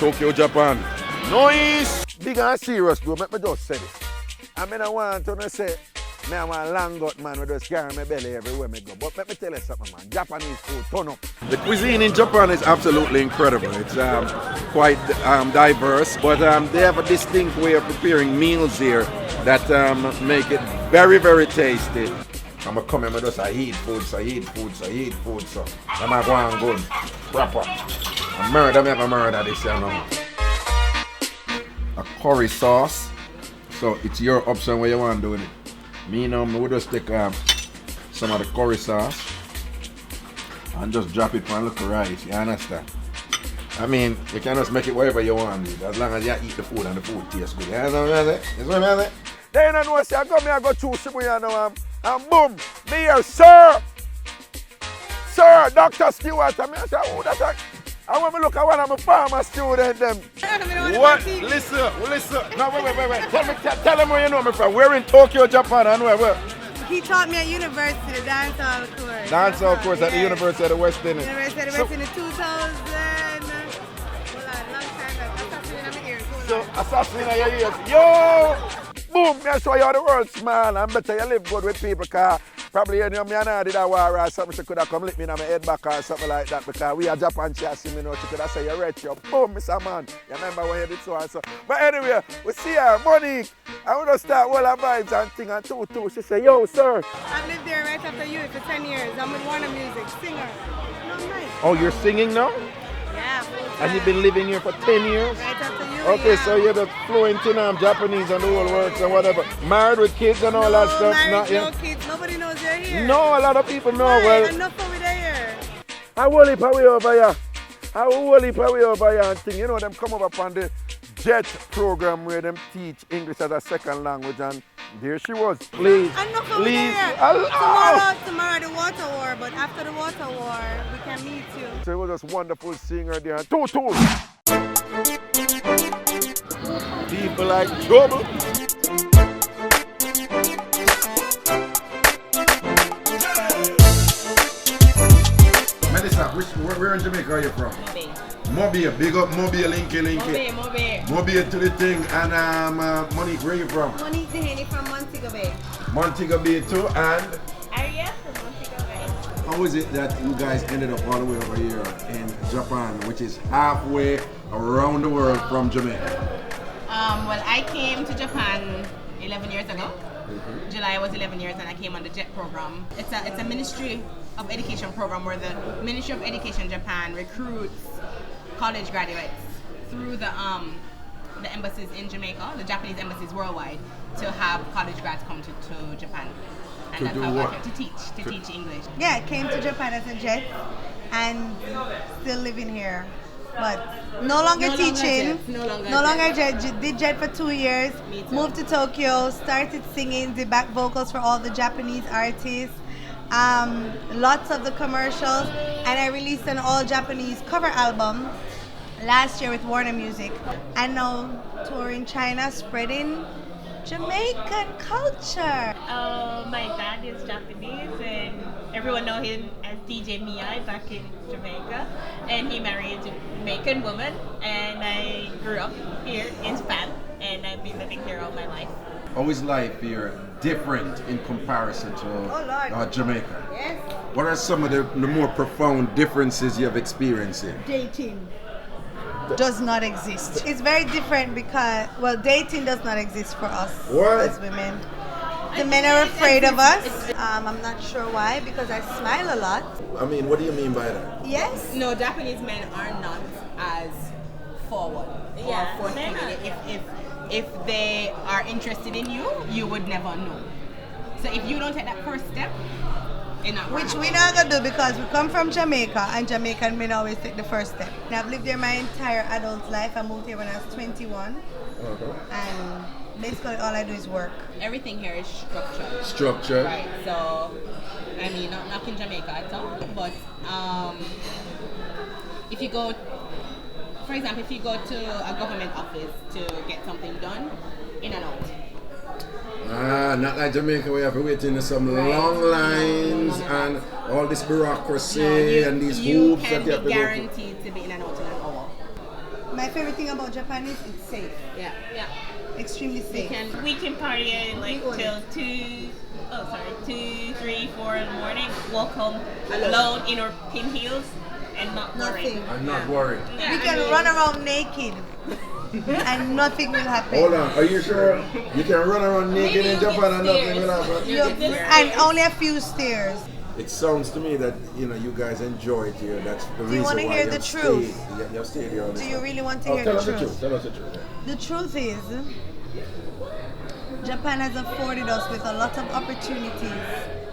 Tokyo, Japan. Nice! Big and serious, bro. Let me just say this. I mean, I want to say, I want a long gut man with just carry my belly everywhere I go. But let me tell you something, man. Japanese food, turn up. The cuisine in Japan is absolutely incredible. It's quite diverse, but they have a distinct way of preparing meals here that make it very, very tasty. I'm going to come here and just eat food, so. I'm going to go and good, proper. I murder this, you know. A curry sauce, so it's your option where you want to do it. Me now, we just take some of the curry sauce and just drop it on little rice, you understand? I mean, you can just make it whatever you want it, as long as you eat the food and the food tastes good. You understand what I'm saying? That's what I'm saying? They don't know, say, I come here, I go choose some, you know, and boom, me here, sir, Dr. Stewart. I mean, I say, oh, that's a... I want to look at one of my farmer students, them. What? Listen. No, wait. Tell them where you know me from. We're in Tokyo, Japan, and where? He taught me at university, the dancehall course. Dancehall course at the University of the West Indies. University of the West Indies, 2000. Hold on, long time ago. Assassin in my ears. So, assassin in your ears. Yo! Boom, me show you the world small and better you live good with people, because probably you know me and I did a war or something, she could have come lick me in my head back or something like that, because we are Japan, she has seen me now, she could have said, you're rich, you're boom, Mr. Man. You remember when you did so and so. But anyway, we see her, Monique, I want to start all her vibes and thing and two. She said, yo, sir. I've lived there right after you for 10 years. I'm with Warner Music, singer. No, nice. Oh, you're singing now? Yeah. And you've been living here for 10 years? Right after you. Okay, yeah. so you're the fluent in Japanese and the whole works and whatever. Married with kids and all that stuff? No kids. Nobody knows you're here. No, a lot of people know. Right, Well, enough over there. I will leap away over here. And thing. You know, them come up on the JET program where them teach English as a second language, and there she was. Please. Enough over Please. there. Hello. Tomorrow the water war, but after the water war, we can meet you. So it was just wonderful seeing her there. Two. people like trouble. Melissa, where in Jamaica are you from? Mobile, big up Mobile, Linky. Mobile to the thing. And Monique, where are you from? Monique Dehaney from Montego Bay. Montego Bay too, and? Aria from Montego Bay. How is it that you guys ended up all the way over here in Japan, which is halfway around the world from Jamaica? Well, I came to Japan 11 years ago. July was 11 years and I came on the JET program. It's a Ministry of Education program where the Ministry of Education Japan recruits college graduates through the embassies in Jamaica, the Japanese embassies worldwide, to have college grads come to Japan. And that's how I got here, to teach English. Yeah, I came to Japan as a JET and still living here. But no longer teaching, no longer JET. Did JET for 2 years, moved to Tokyo, started singing the back vocals for all the Japanese artists, lots of the commercials, and I released an all Japanese cover album last year with Warner Music. And now touring China, spreading Jamaican culture. My dad is Japanese and everyone know him as DJ Miyai back in Jamaica, and he married a Jamaican woman, and I grew up here in Japan and I've been living here all my life. How is life here different in comparison to Jamaica? Yes. What are some of the more profound differences you have experienced here? Dating does not exist. It's very different because, well, dating does not exist for us as women. The men are afraid of us. I'm not sure why, because I smile a lot. I mean, what do you mean by that? Yes. No, Japanese men are not as forward or forthcoming. If they are interested in you, you would never know. So if you don't take that first step, which we're not gonna do because we come from Jamaica and Jamaican men always take the first step. And I've lived here my entire adult life. I moved here when I was 21. And basically all I do is work. Everything here is structured. Structured. Right. So, I mean, not knocking Jamaica at all, but if you go, for example, if you go to a government office to get something done, in and out. Not like Jamaica, we have to wait in some long lines and all this bureaucracy and these hoops that you have to go through. You can be guaranteed to be in and out in an hour. My favorite thing about Japan is it's safe. Yeah. Extremely safe. We can party like till 2, 3, 4 in the morning. Walk home alone in our pin heels and not worried. Nothing. I'm not worried. We can run around naked and nothing will happen. Hold on, are you sure you can run around naked in Japan and nothing will happen? And only a few stairs. It sounds to me that you guys enjoy it here. That's the reason you want to why hear the truth? You've stayed here all this Do you time. really want to hear the truth? Tell us the truth. The truth is, Japan has afforded us with a lot of opportunities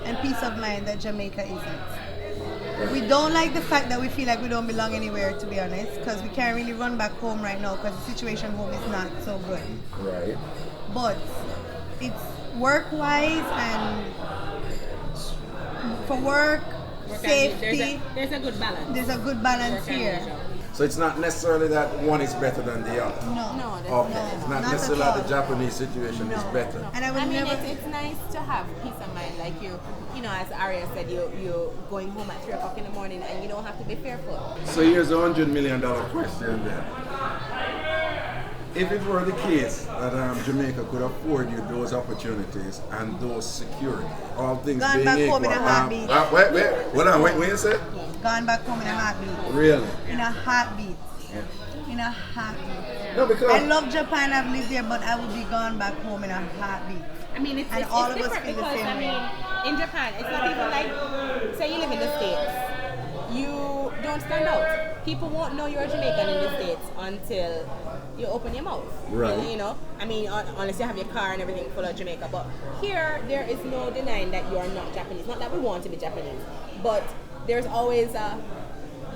and peace of mind that Jamaica isn't. We don't like the fact that we feel like we don't belong anywhere, to be honest, because we can't really run back home right now because the situation home is not so good. Right. But it's work-wise and for work, safety, There's a good balance. there's a good balance here. So it's not necessarily that one is better than the other. No. Okay. It's not Not necessarily at that the all. Japanese situation is better. And I would I mean, never... it's nice to have peace of mind. Like you know, as Aria said, you're going home at 3 o'clock in the morning and you don't have to be fearful. So here's a $100 million question then. If it were the case that Jamaica could afford you those opportunities and those security, all things Gone being back equal. home in a heartbeat. Wait, hold on, what you said? Gone back home in a heartbeat. Really? In a heartbeat. In a heartbeat. No, because I love Japan, I've lived there, but I would be gone back home in a heartbeat. I mean, it's all of us different feel the because, same I way. mean, in Japan, it's not even like, say you live in the States, you don't stand out. People won't know you're a Jamaican in the States until you open your mouth. Right. You know? I mean, unless you have your car and everything full of Jamaica. But here, there is no denying that you are not Japanese. Not that we want to be Japanese, but there's always a,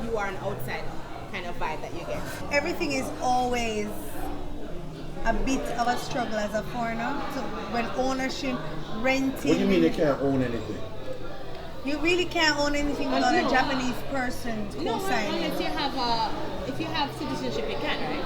you are an outsider kind of vibe that you get. Everything is always a bit of a struggle as a foreigner. So when ownership, renting... what do you mean you can't own anything? You really can't own anything without a Japanese person No, co-signing. unless you have if you have citizenship, you can, right?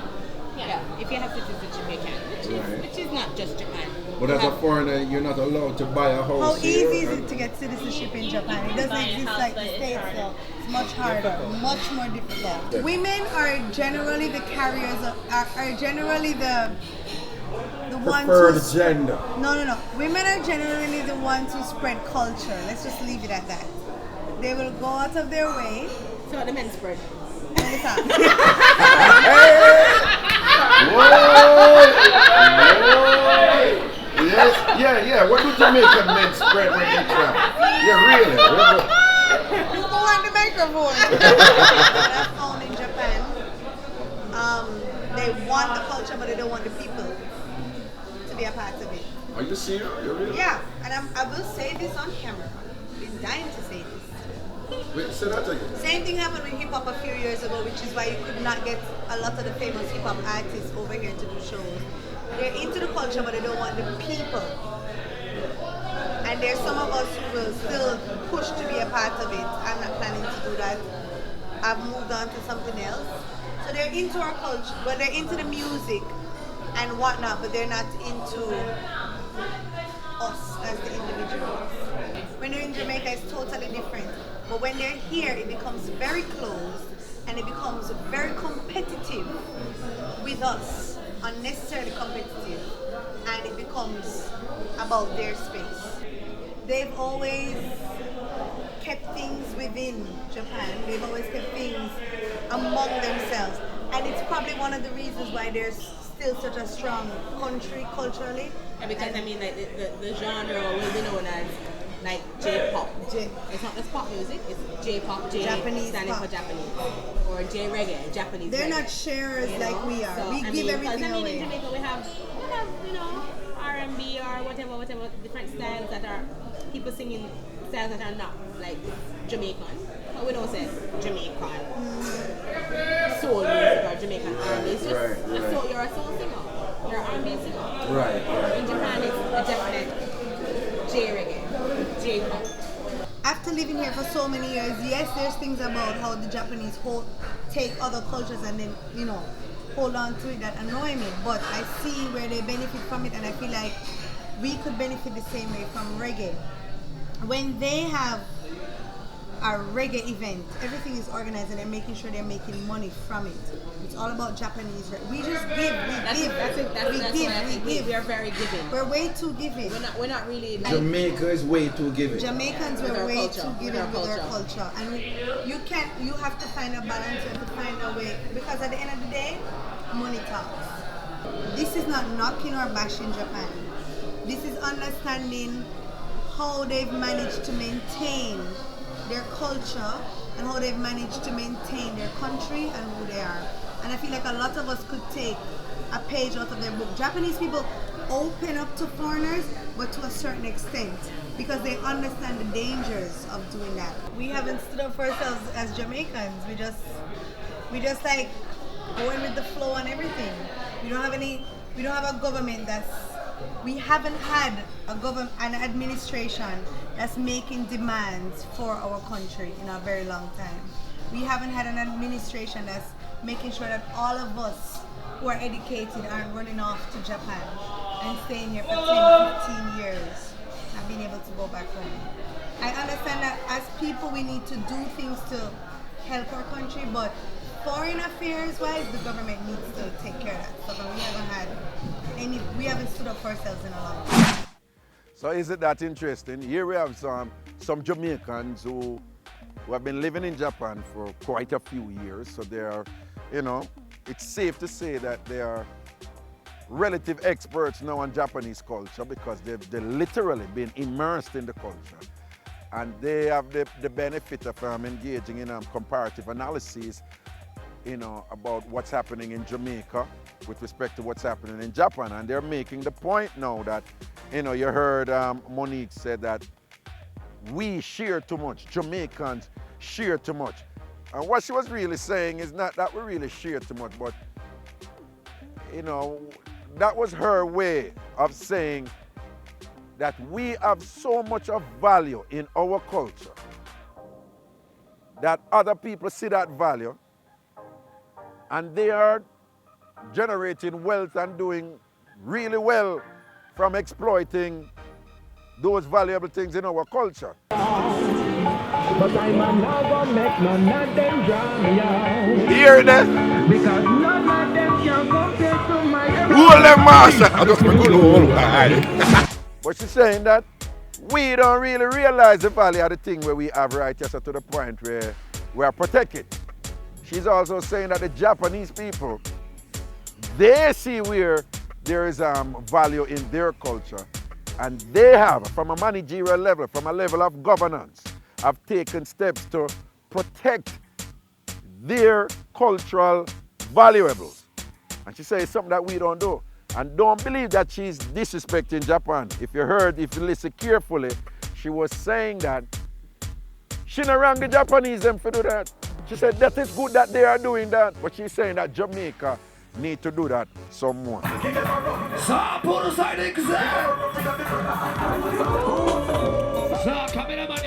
Yeah. If you have citizenship, you can, which is not just Japan. But as a foreigner, you're not allowed to buy a house How here. easy is it to get citizenship in Japan? It doesn't exist like the States, so it's much harder, much more difficult. Women are generally the carriers of, are generally the ones Preferred who gender. No. Women are generally the ones who spread culture. Let's just leave it at that. They will go out of their way. So what the men spread. Yes, yeah. What do Jamaican men spread when they travel? Yeah, really. Who want the microphone? That's found in Japan. They want the culture, but they don't want the people to be a part of it. Are you serious? You're really? Yeah, and I will say this on camera. I've been dying to say this. Wait, say that again. Same thing happened with hip hop a few years ago, which is why you could not get a lot of the famous hip hop artists over here to do shows. They're into the culture, but they don't want the people. And there's some of us who will still push to be a part of it. I'm not planning to do that. I've moved on to something else. So they're into our culture, but they're into the music and whatnot, but they're not into us as the individuals. When they're in Jamaica, it's totally different. But when they're here, it becomes very closed and it becomes very competitive with us, unnecessarily competitive, and it becomes about their space. They've always kept things within Japan. They've always kept things among themselves. And it's probably one of the reasons why there's still such a strong country culturally. Yeah, because I mean, like the genre will be known as like J-pop. It's not just pop music. It's J-pop, Japanese standing pop. for Japanese, or J-reggae, Japanese. They're reggae. not sharers like we are. So, We give everything in away. Jamaica we have you know R&B or whatever different styles that are people singing styles that are not like Jamaican. But we don't say Jamaican soul music or Jamaican R&B. It's just a soul. You're a soul singer. You're an R&B singer. Right. In Japan, it's a definite J-reggae, J-pop. After living here for so many years, yes, there's things about how the Japanese take other cultures and then, hold on to it that annoy me. But I see where they benefit from it, and I feel like we could benefit the same way from reggae. When they have a reggae event. Everything is organized and they're making sure they're making money from it. It's all about Japanese. We just give, we give. We are very giving. We're way too giving. We're not really like, Jamaica is way too giving. Jamaicans With were our way culture. too giving with their culture. And you have to find a balance, you have to find a way. Because at the end of the day, money talks. This is not knocking or bashing Japan. This is understanding how they've managed to maintain their culture and how they've managed to maintain their country and who they are. And I feel like a lot of us could take a page out of their book. Japanese people open up to foreigners, but to a certain extent, because they understand the dangers of doing that. We haven't stood up for ourselves as Jamaicans. We just like going with the flow on everything. We don't have a government we haven't had an administration that's making demands for our country in a very long time. We haven't had an administration that's making sure that all of us who are educated aren't running off to Japan and staying here for 10, 15 years and being able to go back home. I understand that as people we need to do things to help our country, but foreign affairs wise, the government needs to take care of that stuff, and we haven't stood up for ourselves in a long time. So is it that interesting? Here we have some Jamaicans who have been living in Japan for quite a few years. So they are, it's safe to say that they are relative experts now on Japanese culture because they've literally been immersed in the culture. And they have the benefit of engaging in comparative analysis about what's happening in Jamaica with respect to what's happening in Japan. And they're making the point now that, you heard Monique said that we share too much, Jamaicans share too much. And what she was really saying is not that we really share too much, but, that was her way of saying that we have so much of value in our culture that other people see that value and they are generating wealth and doing really well from exploiting those valuable things in our culture. But I'm not gonna make none of them drown me out. Hear that? Because none of them can compare to my Hold them, master. I just make a But she's saying that we don't really realize the value of the thing where we have right here, so to the point where we are protected. She's also saying that the Japanese people, they see where there is value in their culture, and they have, from a managerial level, from a level of governance, have taken steps to protect their cultural valuables. And she says something that we don't do. And don't believe that she's disrespecting Japan. If you listen carefully, she was saying that she not wrong the Japanese them for do that. She said that is good that they are doing that, but she's saying that Jamaica need to do that some more. So, cameraman,